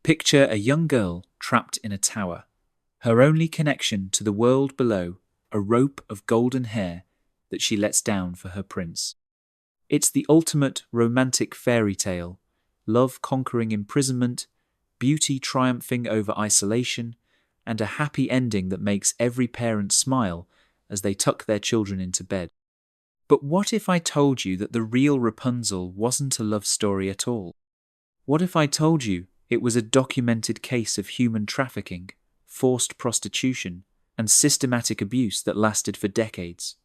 Picture a young girl trapped in a tower, her only connection to the world below a rope of golden hair that she lets down for her prince. It's the ultimate romantic fairy tale, love conquering imprisonment, beauty triumphing over isolation, and a happy ending that makes every parent smile as they tuck their children into bed. But what if I told you that the real Rapunzel wasn't a love story at all? What if I told you it was a documented case of human trafficking, forced prostitution, and systematic abuse that lasted for decades?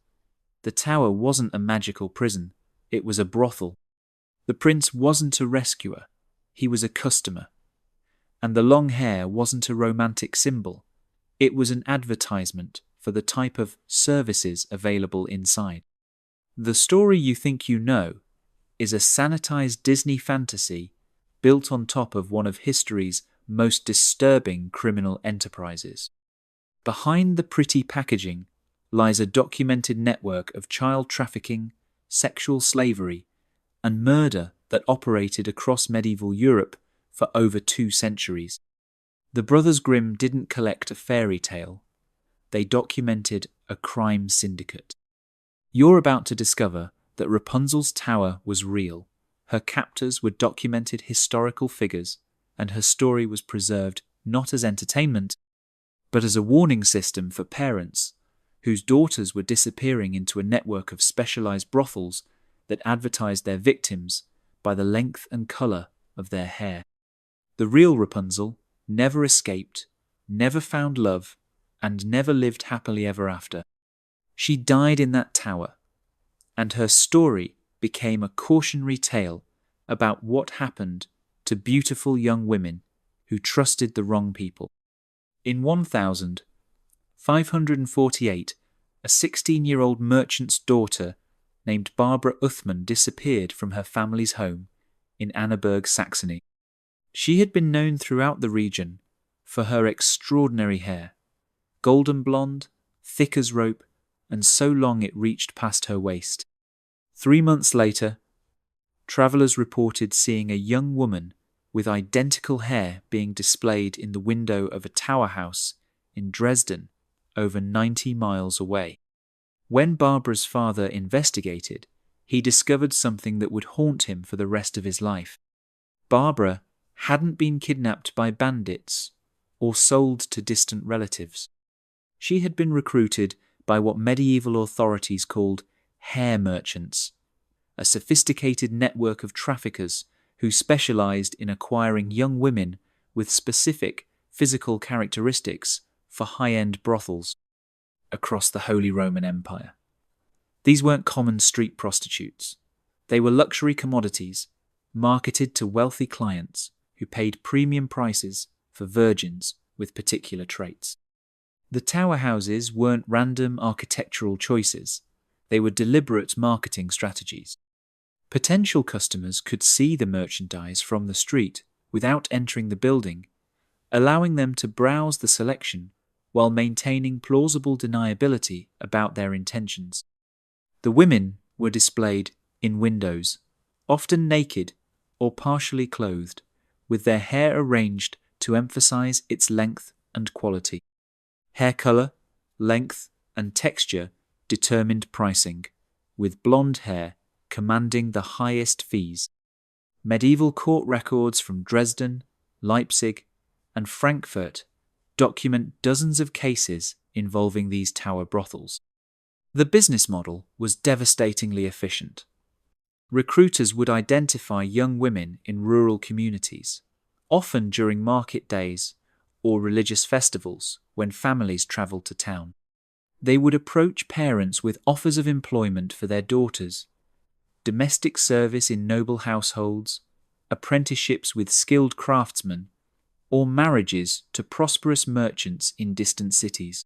The tower wasn't a magical prison, it was a brothel. The prince wasn't a rescuer, he was a customer. And the long hair wasn't a romantic symbol, it was an advertisement for the type of services available inside. The story you think you know is a sanitized Disney fantasy built on top of one of history's most disturbing criminal enterprises. Behind the pretty packaging lies a documented network of child trafficking, sexual slavery, and murder that operated across medieval Europe for over 2 centuries. The Brothers Grimm didn't collect a fairy tale, they documented a crime syndicate. You're about to discover that Rapunzel's tower was real, her captors were documented historical figures, and her story was preserved not as entertainment, but as a warning system for parents whose daughters were disappearing into a network of specialized brothels that advertised their victims by the length and color of their hair. The real Rapunzel never escaped, never found love, and never lived happily ever after. She died in that tower, and her story became a cautionary tale about what happened to beautiful young women who trusted the wrong people. In 1548, a 16-year-old merchant's daughter named Barbara Uthman disappeared from her family's home in Annaberg, Saxony. She had been known throughout the region for her extraordinary hair, golden blonde, thick as rope, and so long it reached past her waist. 3 months later, travellers reported seeing a young woman with identical hair being displayed in the window of a tower house in Dresden, over 90 miles away. When Barbara's father investigated, he discovered something that would haunt him for the rest of his life. Barbara hadn't been kidnapped by bandits or sold to distant relatives. She had been recruited by what medieval authorities called hair merchants, a sophisticated network of traffickers who specialized in acquiring young women with specific physical characteristics for high-end brothels across the Holy Roman Empire. These weren't common street prostitutes. They were luxury commodities marketed to wealthy clients who paid premium prices for virgins with particular traits. The tower houses weren't random architectural choices. They were deliberate marketing strategies. Potential customers could see the merchandise from the street without entering the building, allowing them to browse the selection while maintaining plausible deniability about their intentions. The women were displayed in windows, often naked or partially clothed, with their hair arranged to emphasize its length and quality. Hair color, length, and texture determined pricing, with blonde hair commanding the highest fees. Medieval court records from Dresden, Leipzig, and Frankfurt document dozens of cases involving these tower brothels. The business model was devastatingly efficient. Recruiters would identify young women in rural communities, often during market days or religious festivals when families travelled to town. They would approach parents with offers of employment for their daughters, domestic service in noble households, apprenticeships with skilled craftsmen, or marriages to prosperous merchants in distant cities.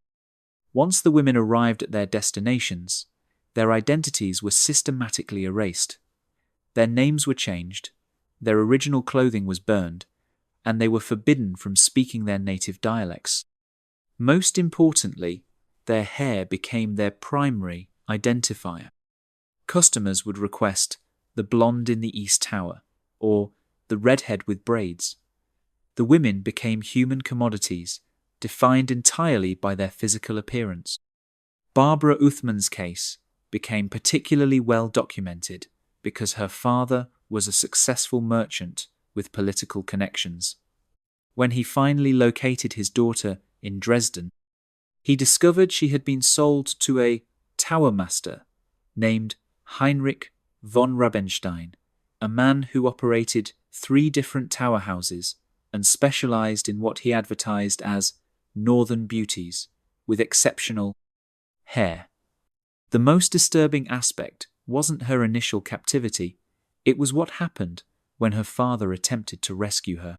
Once the women arrived at their destinations, their identities were systematically erased. Their names were changed, their original clothing was burned, and they were forbidden from speaking their native dialects. Most importantly, their hair became their primary identifier. Customers would request the blonde in the East Tower, or the redhead with braids. the women became human commodities, defined entirely by their physical appearance. Barbara Uthman's case became particularly well documented because her father was a successful merchant with political connections. When he finally located his daughter in Dresden, he discovered she had been sold to a tower master named Heinrich von Rabenstein, a man who operated 3 different tower houses and specialized in what he advertised as northern beauties with exceptional hair. The most disturbing aspect wasn't her initial captivity, it was what happened when her father attempted to rescue her.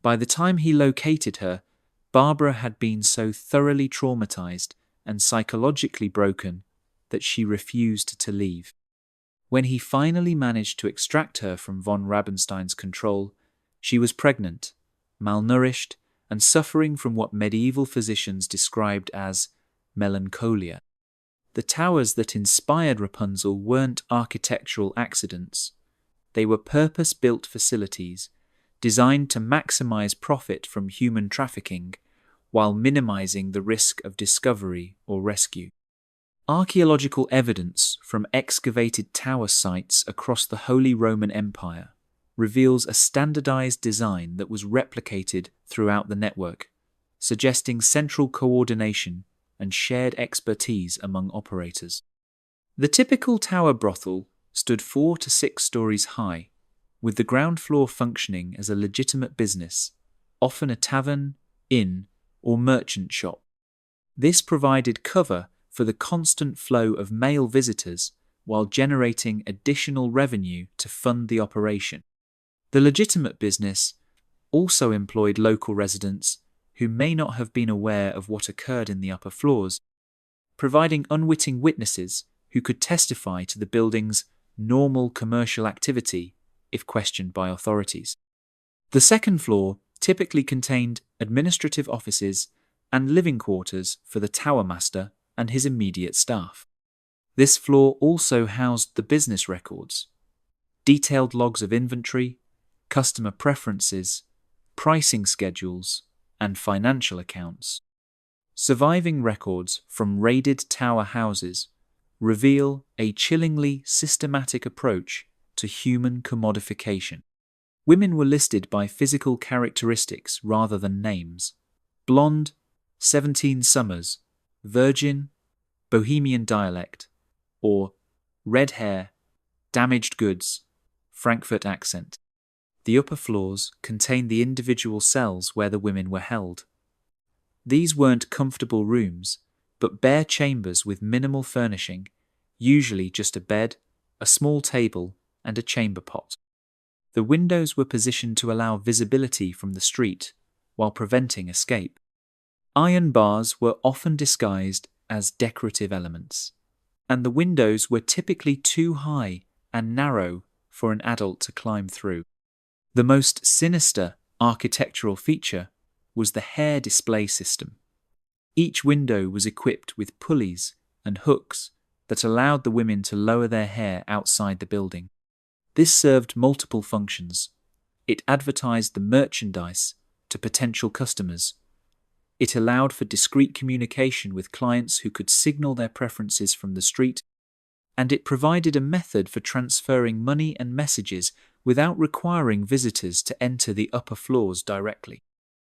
By the time he located her, Barbara had been so thoroughly traumatized and psychologically broken that she refused to leave. When he finally managed to extract her from von Rabenstein's control, she was pregnant, malnourished, and suffering from what medieval physicians described as melancholia. The towers that inspired Rapunzel weren't architectural accidents. They were purpose-built facilities designed to maximize profit from human trafficking while minimizing the risk of discovery or rescue. Archaeological evidence from excavated tower sites across the Holy Roman Empire reveals a standardized design that was replicated throughout the network, suggesting central coordination and shared expertise among operators. The typical tower brothel stood 4 to 6 stories high, with the ground floor functioning as a legitimate business, often a tavern, inn, or merchant shop. This provided cover for the constant flow of male visitors while generating additional revenue to fund the operation. The legitimate business also employed local residents who may not have been aware of what occurred in the upper floors, providing unwitting witnesses who could testify to the building's normal commercial activity if questioned by authorities. The second floor typically contained administrative offices and living quarters for the tower master and his immediate staff. This floor also housed the business records, detailed logs of inventory, customer preferences, pricing schedules, and financial accounts. Surviving records from raided tower houses reveal a chillingly systematic approach to human commodification. Women were listed by physical characteristics rather than names. Blonde, 17 summers, virgin, Bohemian dialect, or red hair, damaged goods, Frankfurt accent. The upper floors contained the individual cells where the women were held. These weren't comfortable rooms, but bare chambers with minimal furnishing, usually just a bed, a small table, and a chamber pot. The windows were positioned to allow visibility from the street while preventing escape. Iron bars were often disguised as decorative elements, and the windows were typically too high and narrow for an adult to climb through. The most sinister architectural feature was the hair display system. Each window was equipped with pulleys and hooks that allowed the women to lower their hair outside the building. This served multiple functions. It advertised the merchandise to potential customers. It allowed for discreet communication with clients who could signal their preferences from the street, and it provided a method for transferring money and messages without requiring visitors to enter the upper floors directly.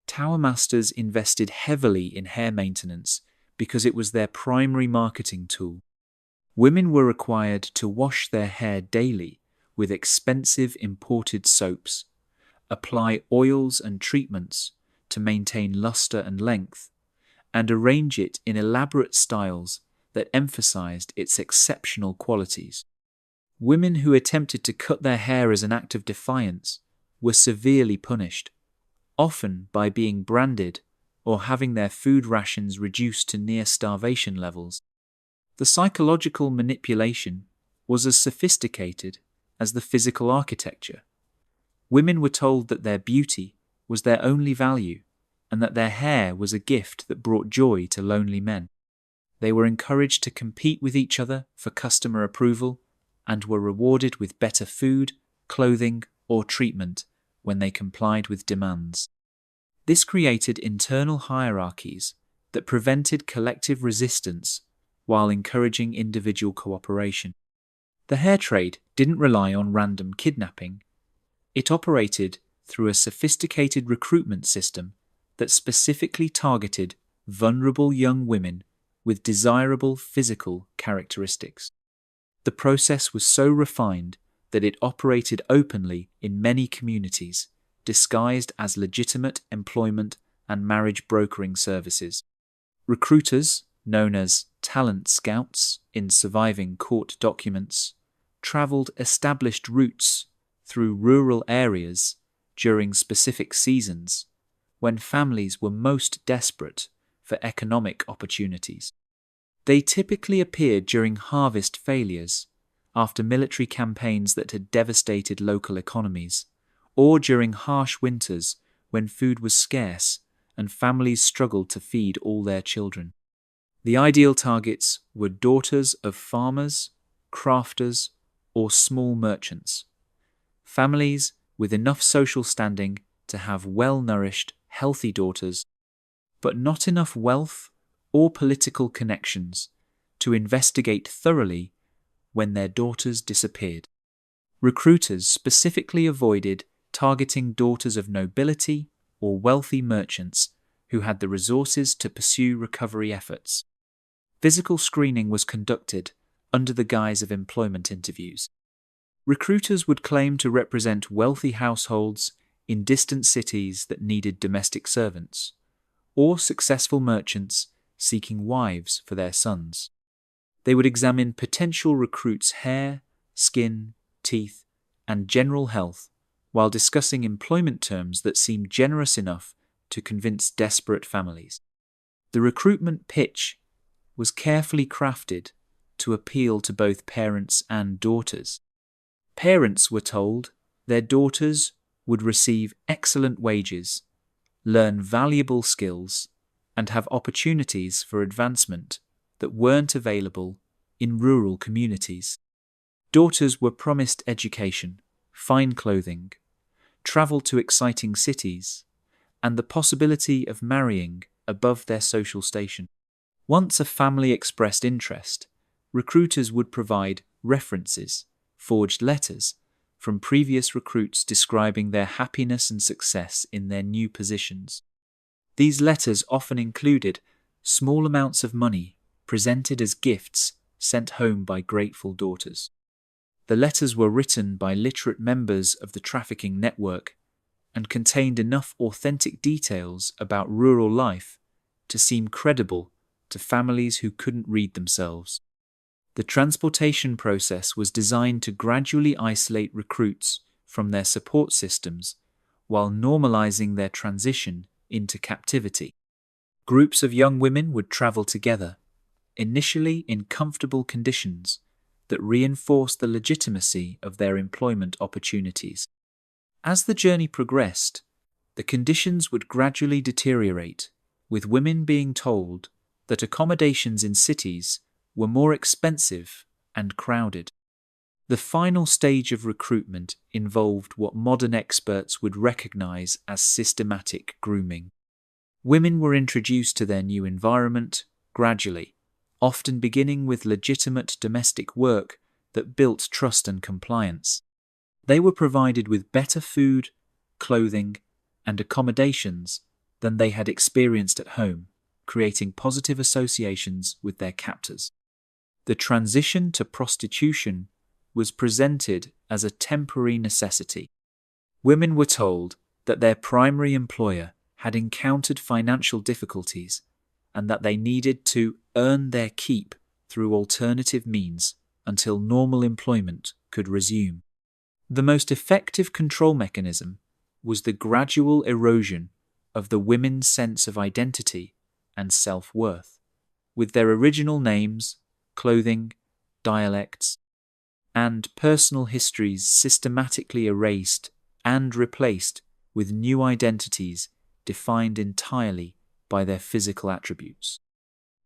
Tower masters invested heavily in hair maintenance because it was their primary marketing tool. Women were required to wash their hair daily with expensive imported soaps, apply oils and treatments to maintain luster and length, and arrange it in elaborate styles that emphasized its exceptional qualities. Women who attempted to cut their hair as an act of defiance were severely punished, often by being branded or having their food rations reduced to near starvation levels. The psychological manipulation was as sophisticated as the physical architecture. Women were told that their beauty was their only value and that their hair was a gift that brought joy to lonely men. They were encouraged to compete with each other for customer approval and were rewarded with better food, clothing, or treatment when they complied with demands. This created internal hierarchies that prevented collective resistance while encouraging individual cooperation. The hair trade didn't rely on random kidnapping. It operated through a sophisticated recruitment system that specifically targeted vulnerable young women with desirable physical characteristics. The process was so refined that it operated openly in many communities, disguised as legitimate employment and marriage brokering services. Recruiters, known as talent scouts in surviving court documents, travelled established routes through rural areas during specific seasons when families were most desperate for economic opportunities. They typically appeared during harvest failures, after military campaigns that had devastated local economies, or during harsh winters when food was scarce and families struggled to feed all their children. The ideal targets were daughters of farmers, crafters, or small merchants. Families with enough social standing to have well-nourished, healthy daughters, but not enough wealth or political connections to investigate thoroughly when their daughters disappeared. Recruiters specifically avoided targeting daughters of nobility or wealthy merchants who had the resources to pursue recovery efforts. Physical screening was conducted under the guise of employment interviews. Recruiters would claim to represent wealthy households in distant cities that needed domestic servants, or successful merchants seeking wives for their sons. They would examine potential recruits' hair, skin, teeth, and general health while discussing employment terms that seemed generous enough to convince desperate families. The recruitment pitch was carefully crafted to appeal to both parents and daughters. Parents were told their daughters would receive excellent wages, learn valuable skills, and have opportunities for advancement that weren't available in rural communities. Daughters were promised education, fine clothing, travel to exciting cities, and the possibility of marrying above their social station. Once a family expressed interest, recruiters would provide references, forged letters, from previous recruits describing their happiness and success in their new positions. These letters often included small amounts of money presented as gifts sent home by grateful daughters. The letters were written by literate members of the trafficking network and contained enough authentic details about rural life to seem credible to families who couldn't read themselves. The transportation process was designed to gradually isolate recruits from their support systems while normalizing their transition into captivity. Groups of young women would travel together, initially in comfortable conditions that reinforced the legitimacy of their employment opportunities. As the journey progressed, the conditions would gradually deteriorate, with women being told that accommodations in cities were more expensive and crowded. The final stage of recruitment involved what modern experts would recognize as systematic grooming. Women were introduced to their new environment gradually, often beginning with legitimate domestic work that built trust and compliance. They were provided with better food, clothing, and accommodations than they had experienced at home, creating positive associations with their captors. The transition to prostitution was presented as a temporary necessity. Women were told that their primary employer had encountered financial difficulties and that they needed to earn their keep through alternative means until normal employment could resume. The most effective control mechanism was the gradual erosion of the women's sense of identity and self-worth, with their original names, clothing, dialects, and personal histories systematically erased and replaced with new identities defined entirely by their physical attributes.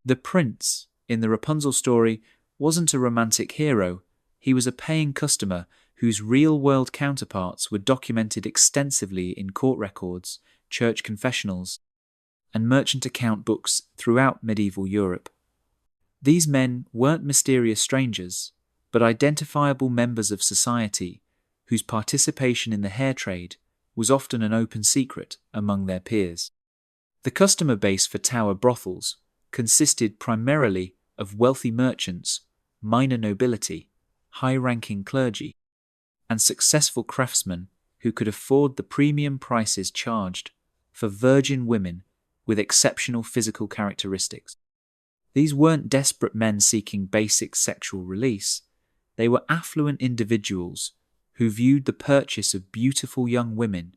The prince in the Rapunzel story wasn't a romantic hero. He was a paying customer whose real-world counterparts were documented extensively in court records church confessionals, and merchant account books throughout medieval Europe. These men weren't mysterious strangers, but identifiable members of society whose participation in the hair trade was often an open secret among their peers. The customer base for Tower brothels consisted primarily of wealthy merchants, minor nobility, high-ranking clergy, and successful craftsmen who could afford the premium prices charged for virgin women with exceptional physical characteristics. These weren't desperate men seeking basic sexual release. They were affluent individuals who viewed the purchase of beautiful young women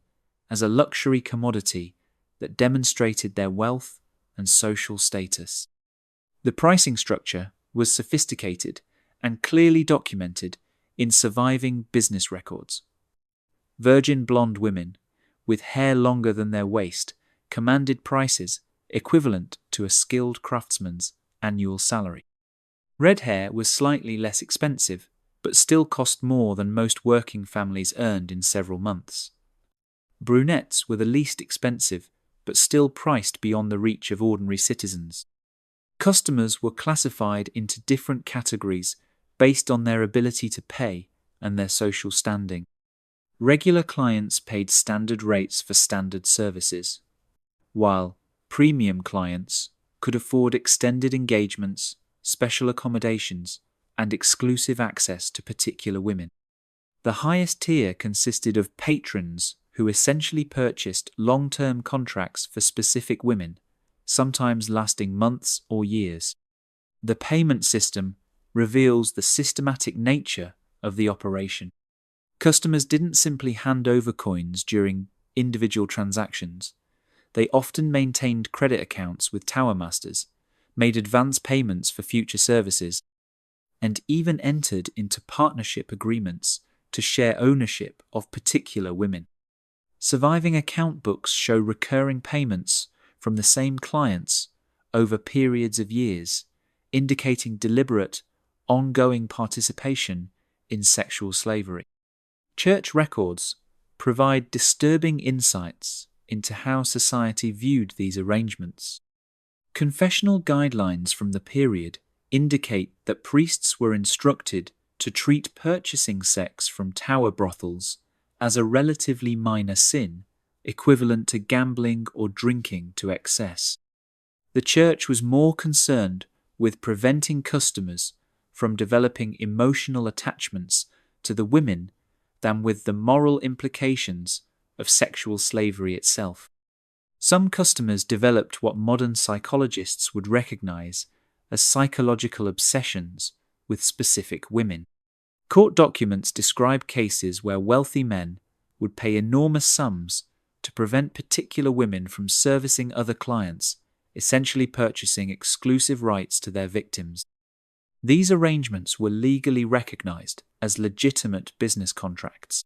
as a luxury commodity that demonstrated their wealth and social status. The pricing structure was sophisticated and clearly documented in surviving business records. Virgin blonde women, with hair longer than their waist, commanded prices equivalent to a skilled craftsman's annual salary. Red hair was slightly less expensive, but still cost more than most working families earned in several months. Brunettes were the least expensive, but still priced beyond the reach of ordinary citizens. Customers were classified into different categories based on their ability to pay and their social standing. Regular clients paid standard rates for standard services, while premium clients could afford extended engagements, special accommodations, and exclusive access to particular women. The highest tier consisted of patrons who essentially purchased long-term contracts for specific women, sometimes lasting months or years. The payment system reveals the systematic nature of the operation. Customers didn't simply hand over coins during individual transactions. They often maintained credit accounts with tower masters, made advance payments for future services, and even entered into partnership agreements to share ownership of particular women. Surviving account books show recurring payments from the same clients over periods of years, indicating deliberate, ongoing participation in sexual slavery. Church records provide disturbing insights into how society viewed these arrangements. Confessional guidelines from the period indicate that priests were instructed to treat purchasing sex from tower brothels as a relatively minor sin, equivalent to gambling or drinking to excess. The church was more concerned with preventing customers from developing emotional attachments to the women than with the moral implications of sexual slavery itself. Some customers developed what modern psychologists would recognize as psychological obsessions with specific women. Court documents describe cases where wealthy men would pay enormous sums to prevent particular women from servicing other clients, essentially purchasing exclusive rights to their victims. These arrangements were legally recognized as legitimate business contracts.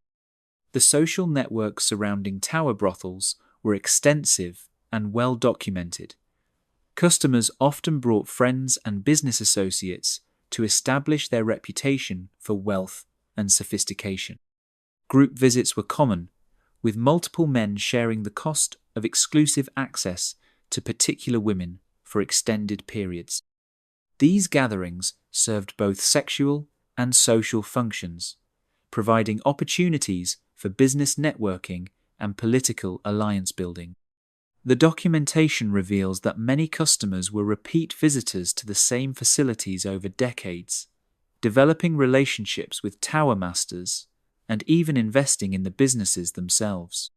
The social networks surrounding tower brothels were extensive and well documented. Customers often brought friends and business associates to establish their reputation for wealth and sophistication. Group visits were common, with multiple men sharing the cost of exclusive access to particular women for extended periods. These gatherings served both sexual and social functions, providing opportunities for business networking and political alliance building. The documentation reveals that many customers were repeat visitors to the same facilities over decades, developing relationships with tower masters and even investing in the businesses themselves.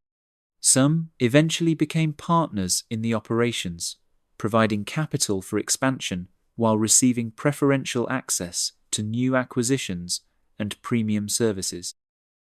Some eventually became partners in the operations, providing capital for expansion while receiving preferential access to new acquisitions and premium services.